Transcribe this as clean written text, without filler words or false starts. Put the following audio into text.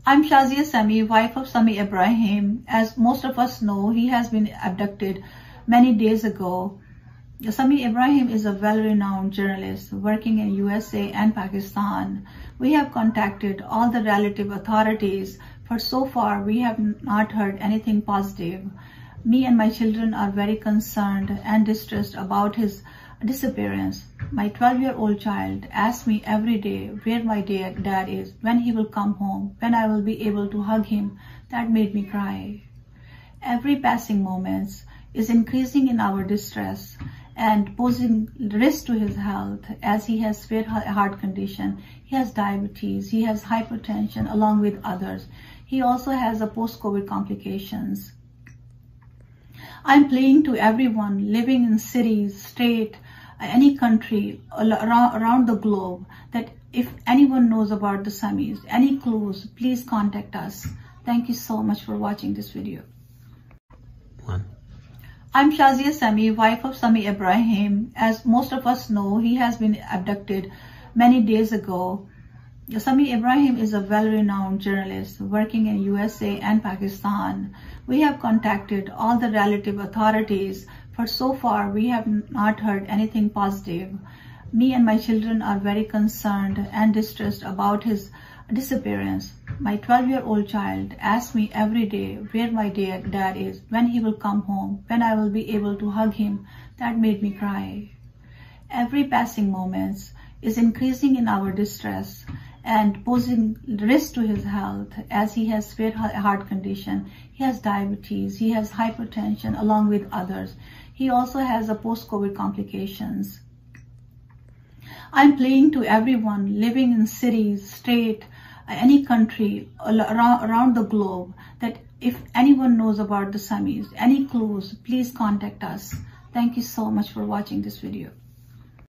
I'm Semiع, wife of Semiع Ibrahim. As most of us know, he has been abducted many days ago. Semiع Ibrahim is a well-renowned journalist working in USA and Pakistan. We have contacted all the relative authorities, but so far we have not heard anything positive. Me and my children are very concerned and distressed about his disappearance. My 12-year-old child asks me every day where my dad is, when he will come home, when I will be able to hug him. That made me cry. Every passing moment is increasing in our distress and posing risk to his health, as he has severe heart condition. He has diabetes, he has hypertension along with others. He also has a post-COVID complications. I'm pleading to everyone living in cities, state, any country around the globe, that if anyone knows about the Semics, any clues, please contact us. Thank you so much for watching this video. I'm Semiع, wife of Semic Ibrahim. As most of us know, he has been abducted many days ago. Semic Ibrahim is a well-renowned journalist working in USA and Pakistan. We have contacted all the relative authorities, but so far we have not heard anything positive. Me and my children are very concerned and distressed about his disappearance. My 12-year-old child asks me every day where my dad is, when he will come home, when I will be able to hug him. That made me cry. Every passing moment is increasing in our distress and posing risk to his health, as he has severe heart condition. He has diabetes, he has hypertension along with others. He also has a post-COVID complications. I'm pleading to everyone living in cities, state, any country around the globe, that if anyone knows about the Semics, any clues, please contact us. Thank you so much for watching this video.